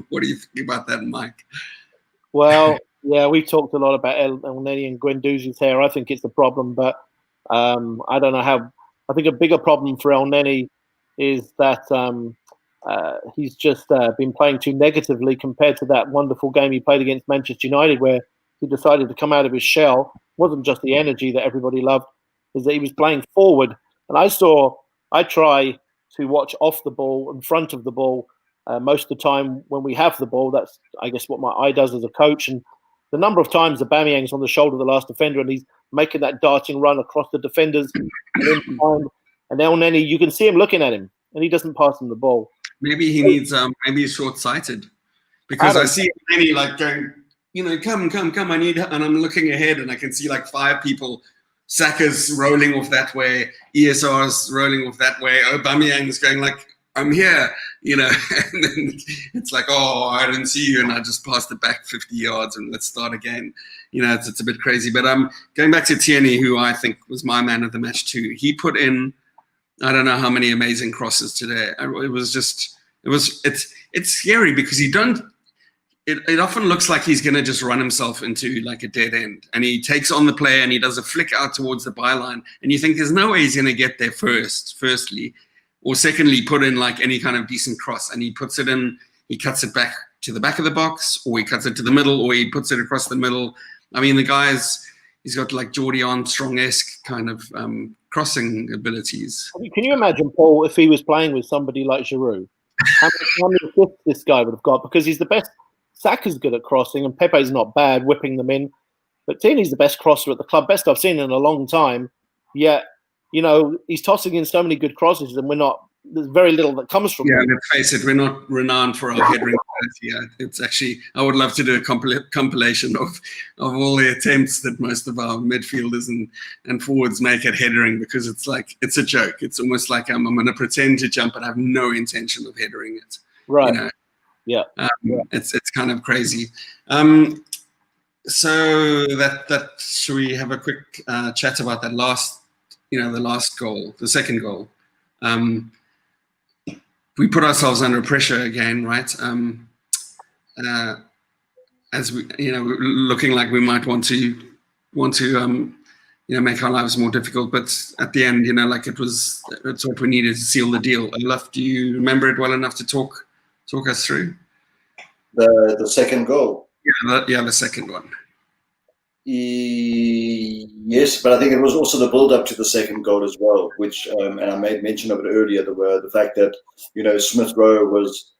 What do you think about that, Mike? Well, yeah, we've talked a lot about El Neni and Guendouzi's hair. I think it's a problem, but I don't know how. I think a bigger problem for El Neni is that he's just been playing too negatively compared to that wonderful game he played against Manchester United, where he decided to come out of his shell. It wasn't just the energy that everybody loved, is that he was playing forward And I try to watch off the ball, in front of the ball, most of the time when we have the ball. That's, I guess, what my eye does as a coach. And the number of times Aubameyang's on the shoulder of the last defender and he's making that darting run across the defenders, and then you can see him looking at him, and he doesn't pass him the ball. Maybe he needs, maybe he's short-sighted, because I see many like going, come, I need, and I'm looking ahead and I can see like 5 people. Saka's rolling off that way, ESR's rolling off that way, Aubameyang's going like, I'm here, and then it's like, oh, I didn't see you, and I just passed it back 50 yards, and let's start again. It's a bit crazy. But going back to Tierney, who I think was my man of the match too. He put in, I don't know how many amazing crosses today. It's scary because it often looks like he's going to just run himself into like a dead end, and he takes on the player and he does a flick out towards the byline, and you think there's no way he's going to get there firstly, or secondly, put in like any kind of decent cross, and he puts it in, he cuts it back to the back of the box, or he cuts it to the middle, or he puts it across the middle. I mean, he's got like Geordie Armstrong-esque kind of crossing abilities. Can you imagine, Paul, if he was playing with somebody like Giroud? How many assists this guy would have got? Because he's the best. Saka's good at crossing, and Pepe's not bad whipping them in. But Tierney's the best crosser at the club, best I've seen in a long time. Yet, he's tossing in so many good crosses, and there's very little that comes from him. Yeah, let's face it, we're not renowned for our headering. Yeah, it's actually, I would love to do a compilation of all the attempts that most of our midfielders and forwards make at headering, because it's like, it's a joke. It's almost like I'm going to pretend to jump and have no intention of headering it. Right. Yeah. It's kind of crazy. So that should we have a quick chat about that last, the last goal, the second goal. We put ourselves under pressure again, right? As we, looking like we might want to make our lives more difficult, but at the end, it's what we needed to seal the deal. Olaf, do you remember it well enough to talk us through the second goal? Yeah, the second one. Yes, but I think it was also the build-up to the second goal as well, which, and I made mention of it earlier, the fact that Smith Rowe was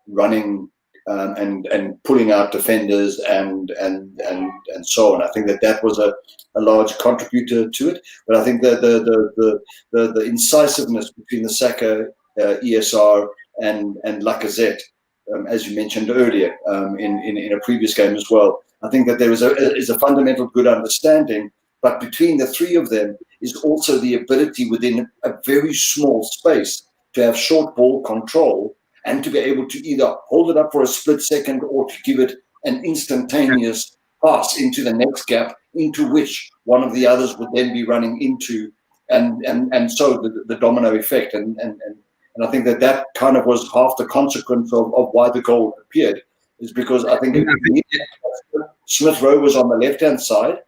running and pulling out defenders and so on. I think that was a large contributor to it. But I think that the incisiveness between the Saka, ESR, and Lacazette, as you mentioned earlier, in a previous game as well. I think that there is a fundamental good understanding, but between the three of them is also the ability within a very small space to have short ball control and to be able to either hold it up for a split second or to give it an instantaneous pass into the next gap, into which one of the others would then be running into, and so the domino effect. And I think that kind of was half the consequence of why the goal appeared, is because I think Smith Rowe was on the left-hand side,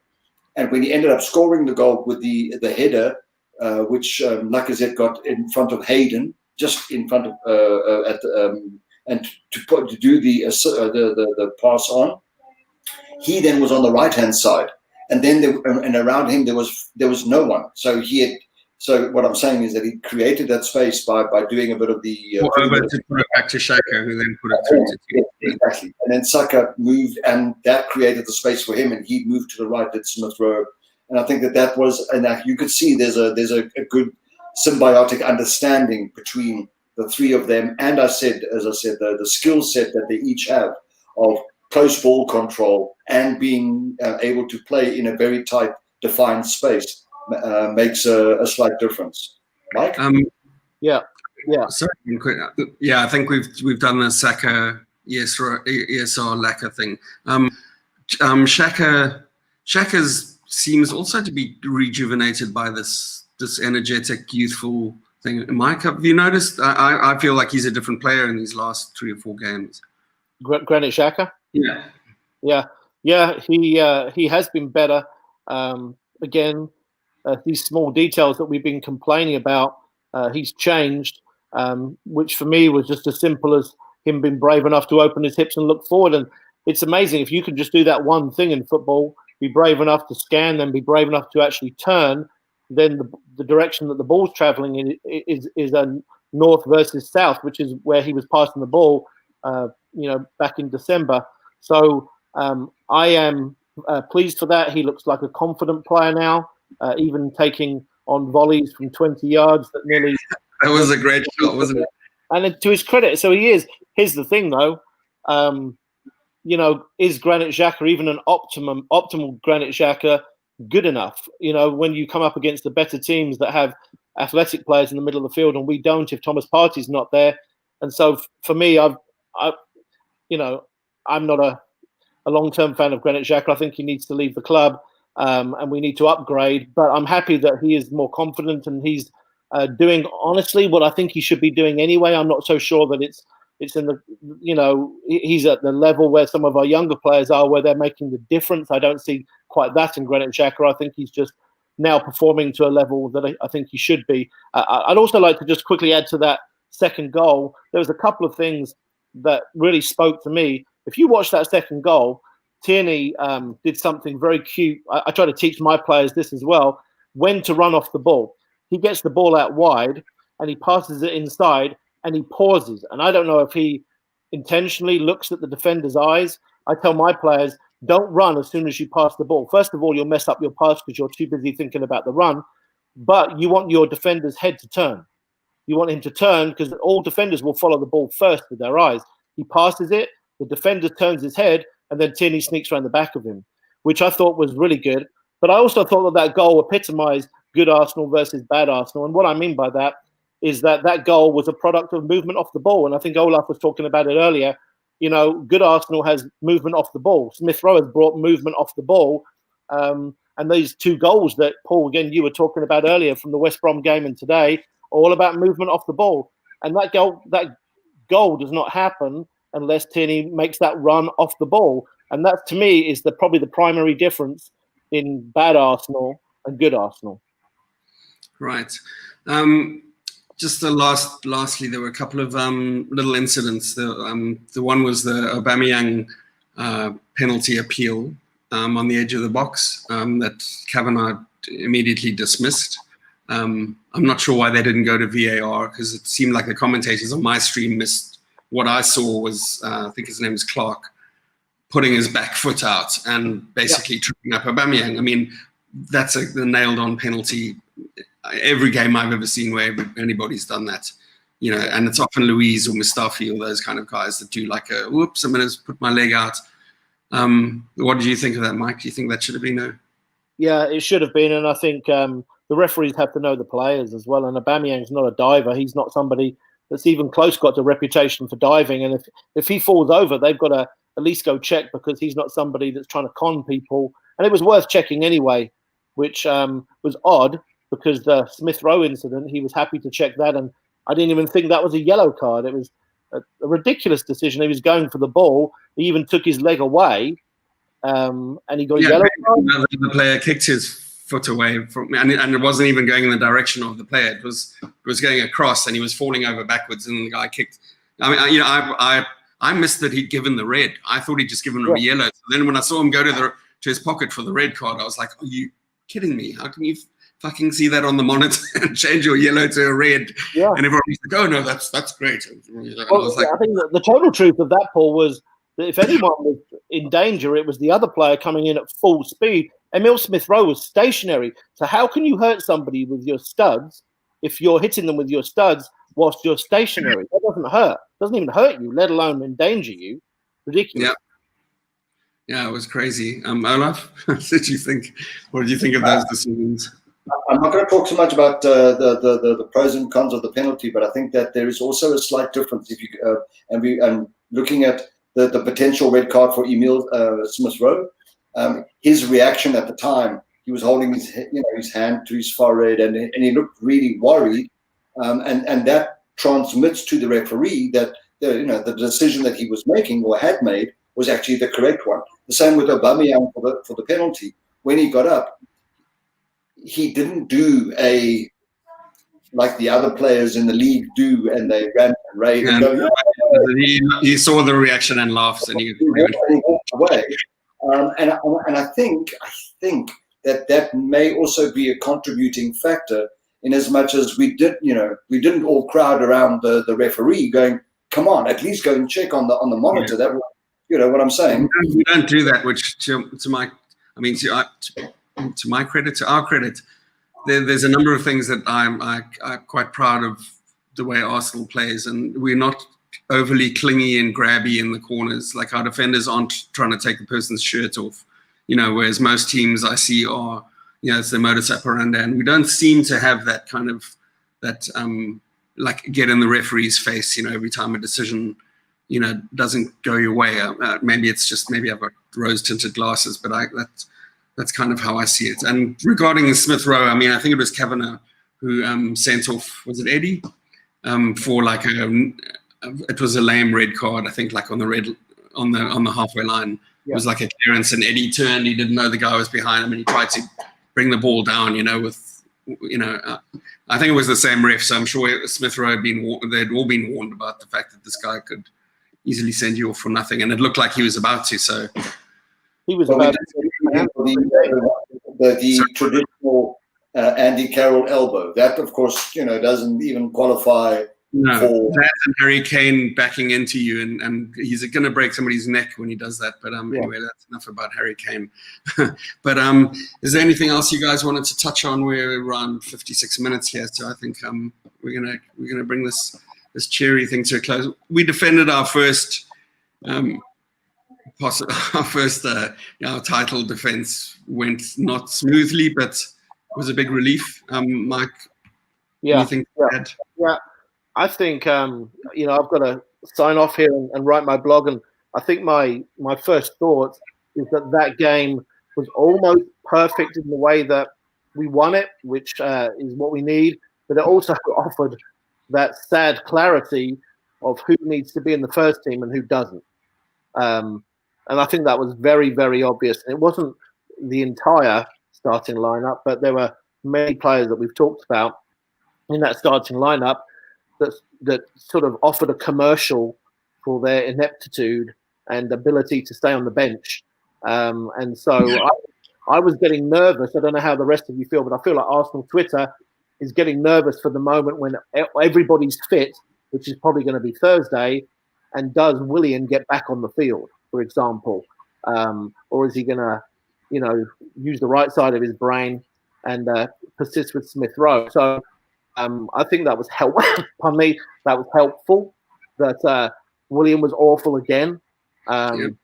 and when he ended up scoring the goal with the header, which Lacazette got in front of Hayden, just in front of and to do the pass on, he then was on the right-hand side, and then and around him there was no one. So what I'm saying is that he created that space by doing a bit of the over to put it back to Xhaka, who then put it through to Tierney. Exactly. And then Saka moved, and that created the space for him, and he moved to the right at Smith Rowe. And I think that was, and you could see there's a good symbiotic understanding between the three of them. And as I said, the skill set that they each have of close ball control and being able to play in a very tight, defined space makes a slight difference. Mike? Yeah. Sorry, yeah, I think we've done the Saka ESR Lacazette thing. Xhaka seems also to be rejuvenated by this energetic, youthful thing. Mike, have you noticed? I feel like he's a different player in these last 3 or 4 games. Granit Xhaka? Yeah. He has been better. Again, these small details that we've been complaining about, he's changed, which for me was just as simple as him being brave enough to open his hips and look forward. And it's amazing if you can just do that one thing in football, be brave enough to scan, then be brave enough to actually turn. then the direction that the ball's traveling in is a north versus south, which is where he was passing the ball, back in December. So I am pleased for that. He looks like a confident player now, even taking on volleys from 20 yards that nearly. That was a great shot, wasn't it? And to his credit, so he is. Here's the thing, though. Is Granit Xhaka, even an optimal Granit Xhaka, good enough? When you come up against the better teams that have athletic players in the middle of the field, and we don't if Thomas Partey's not there. And so for me, I'm not a long-term fan of Granit Xhaka. I think he needs to leave the club, and we need to upgrade. But I'm happy that he is more confident and he's doing, honestly, what I think he should be doing anyway. I'm not so sure that it's in the, he's at the level where some of our younger players are, where they're making the difference. I don't see quite that in Granit Xhaka. I think he's just now performing to a level that I think he should be. I'd also like to just quickly add to that second goal. There was a couple of things that really spoke to me. If you watch that second goal, Tierney did something very cute. I try to teach my players this as well, when to run off the ball. He gets the ball out wide and he passes it inside and he pauses. And I don't know if he intentionally looks at the defender's eyes. I tell my players, don't run as soon as you pass the ball. First of all, you'll mess up your pass because you're too busy thinking about the run. But you want your defender's head to turn. You want him to turn because all defenders will follow the ball first with their eyes. He passes it, the defender turns his head, and then Tierney sneaks around the back of him, which I thought was really good. But I also thought that goal epitomized good Arsenal versus bad Arsenal. And what I mean by that is that goal was a product of movement off the ball. And I think Olaf was talking about it earlier. Good Arsenal has movement off the ball. Smith Rowe has brought movement off the ball. And these two goals that, Paul, again, you were talking about earlier from the West Brom game and today, all about movement off the ball. And that goal does not happen unless Tierney makes that run off the ball. And that, to me, is probably the primary difference in bad Arsenal and good Arsenal. Right. Just lastly, there were a couple of little incidents. The one was the Aubameyang penalty appeal on the edge of the box that Kavanagh immediately dismissed. I'm not sure why they didn't go to VAR, because it seemed like the commentators on my stream missed what I saw was, I think his name is Clark, putting his back foot out and basically tripping up Aubameyang. I mean, that's a nailed-on penalty. Every game I've ever seen where anybody's done that, and it's often Luiz or Mustafi or those kind of guys that do like a, whoops, I'm going to put my leg out. What do you think of that, Mike? Do you think that should have been no? Yeah, it should have been. And I think the referees have to know the players as well. And Aubameyang's not a diver. He's not somebody that's even close got a reputation for diving. And if he falls over, they've got to at least go check, because he's not somebody that's trying to con people. And it was worth checking anyway, which was odd, because the Smith Rowe incident, he was happy to check that. And I didn't even think that was a yellow card. It was a ridiculous decision. He was going for the ball. He even took his leg away, and he got a yellow card. The player kicked his foot away from me, and it wasn't even going in the direction of the player. It was going across, and he was falling over backwards, and the guy kicked. I mean, I missed that he'd given the red. I thought he'd just given him a yellow. So then when I saw him go to his pocket for the red card, I was like, "Are you kidding me? How can you fucking see that on the monitor and change your yellow to a red?" Yeah. And everybody's like, "Oh no, that's great." I think the total truth of that, Paul, was that if anyone was in danger, it was the other player coming in at full speed. Emil Smith Rowe was stationary. So how can you hurt somebody with your studs if you're hitting them with your studs whilst you're stationary? That doesn't hurt. It doesn't even hurt you, let alone endanger you. Ridiculous. Yeah, it was crazy. Olaf, what did you think of those decisions? I'm not going to talk so much about the pros and cons of the penalty, but I think that there is also a slight difference if you and looking at the potential red card for Emil Smith Rowe. His reaction at the time, he was holding his hand to his forehead, and he looked really worried, and that transmits to the referee that the decision that he was making or had made was actually the correct one. The same with Aubameyang for the penalty. When he got up, he didn't do like the other players in the league do, and they ran and raved. He saw the reaction and laughs, and he walked away. And I think that may also be a contributing factor, in as much as we didn't all crowd around the referee going, come on, at least go and check on the monitor. Yeah. That, you know what I'm saying? We don't do that, which to my credit, to our credit, there's a number of things that I'm quite proud of the way Arsenal plays, and we're not overly clingy and grabby in the corners. Like, our defenders aren't trying to take the person's shirt off, whereas most teams I see are, it's the modus operandi, and we don't seem to have that kind of like get in the referee's face, every time a decision, doesn't go your way. Maybe I've got rose-tinted glasses, but that's kind of how I see it. And regarding Smith Rowe, I think it was Kavanagh who sent off, was it Eddie, for like it was a lame red card, I think, like on the halfway line. Yeah. It was like a clearance, and Eddie turned. He didn't know the guy was behind him, and he tried to bring the ball down. I think it was the same ref. So I'm sure Smith Rowe they'd all been warned about the fact that this guy could easily send you off for nothing, and it looked like he was about to. So he was about the traditional Andy Carroll elbow. That, of course, doesn't even qualify. No, that and Harry Kane backing into you, and he's going to break somebody's neck when he does that. But anyway, that's enough about Harry Kane. But is there anything else you guys wanted to touch on? We're around 56 minutes here, so I think we're gonna bring this cheery thing to a close. We defended our first our title defense. Went not smoothly, but it was a big relief. Mike, yeah, anything to add? Yeah. I think, I've got to sign off here and write my blog. And I think my first thought is that game was almost perfect in the way that we won it, which is what we need. But it also offered that sad clarity of who needs to be in the first team and who doesn't. And I think that was very, very obvious. And it wasn't the entire starting lineup, but there were many players that we've talked about in that starting lineup that sort of offered a commercial for their ineptitude and ability to stay on the bench. And so I was getting nervous. I don't know how the rest of you feel, but I feel like Arsenal Twitter is getting nervous for the moment when everybody's fit, which is probably going to be Thursday, and does Willian get back on the field, for example? Or is he going to, use the right side of his brain and persist with Smith Rowe? So I think that was helpful. Pardon me, that was helpful. That William was awful again. And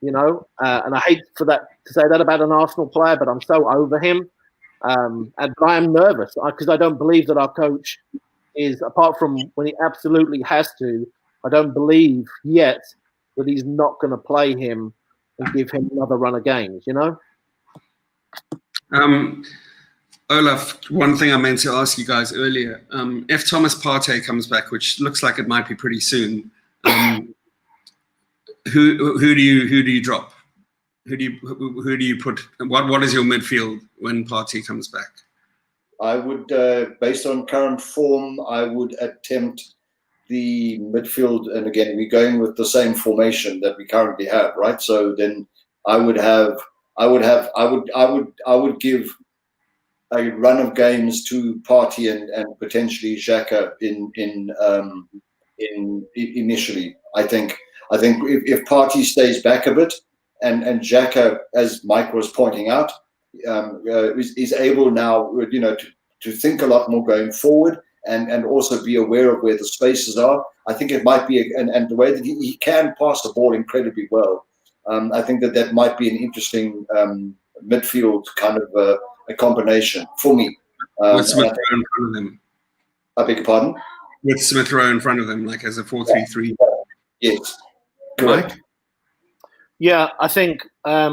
I hate to say that about an Arsenal player, but I'm so over him. And I am nervous because I don't believe that our coach is, apart from when he absolutely has to, I don't believe yet that he's not going to play him and give him another run of games. Olaf, one thing I meant to ask you guys earlier, if Thomas Partey comes back, which looks like it might be pretty soon, who do you drop? Who do you put? What is your midfield when Partey comes back? I would, based on current form, I would attempt the midfield, and again, we're going with the same formation that we currently have, right? So then I would give a run of games to Partey and potentially Xhaka initially. I think if Partey stays back a bit and Xhaka, as Mike was pointing out, is able now, to think a lot more going forward and also be aware of where the spaces are. I think it might be, and the way that he can pass the ball incredibly well. I think that might be an interesting midfield kind of a combination for me. With Smith Rowe in front of them. I beg your pardon? With Smith Rowe in front of them, like as a 4-3-3. Yes. Correct. Mike? Yeah, I think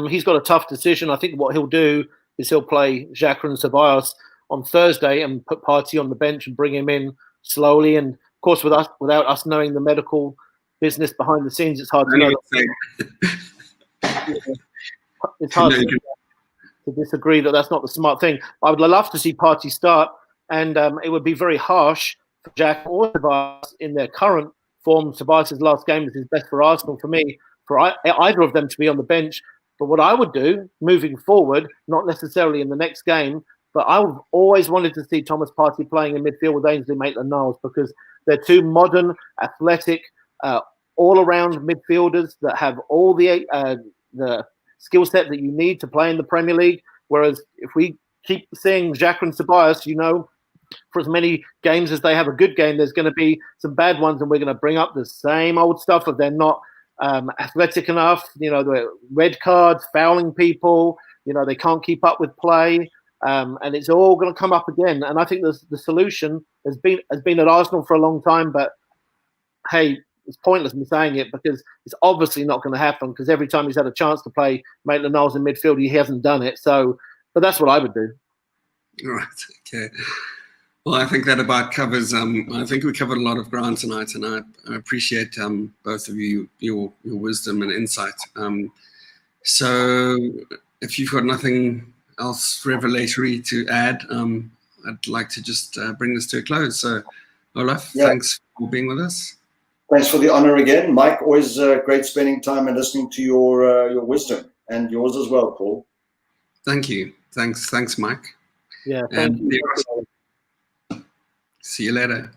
he's got a tough decision. I think what he'll do is he'll play Xhaka and Ceballos on Thursday and put Partey on the bench and bring him in slowly. And of course, without us knowing the medical business behind the scenes, it's hard to know. It's hard to disagree that that's not the smart thing. I would love to see Partey start, and it would be very harsh for Jack or Ceballos in their current form. Ceballos' last game was his best for Arsenal. For me, for either of them to be on the bench, But what I would do moving forward, not necessarily in the next game, but I've always wanted to see Thomas Partey playing in midfield with Ainsley Maitland-Niles, because they're two modern, athletic, all-around midfielders that have all the skill set that you need to play in the Premier League. Whereas if we keep seeing Xhaka and Ceballos, you know, for as many games as they have a good game, there's going to be some bad ones, and we're going to bring up the same old stuff if they're not athletic enough. You know, the red cards, fouling people. You know, they can't keep up with play, and it's all going to come up again. And I think the solution has been at Arsenal for a long time, but hey, it's pointless me saying it because it's obviously not going to happen, because every time he's had a chance to play Maitland-Niles in midfield, he hasn't done it. So, but that's what I would do. Right. Okay. Well, I think that about covers. I think we covered a lot of ground tonight, and I appreciate both of you, your wisdom and insight. So, if you've got nothing else revelatory to add, I'd like to just bring this to a close. So, Olaf, thanks for being with us. Thanks for the honor again, Mike. Always great spending time and listening to your wisdom, and yours as well, Paul. Thank you. Thanks, Mike. Yeah. Thank you. See you later.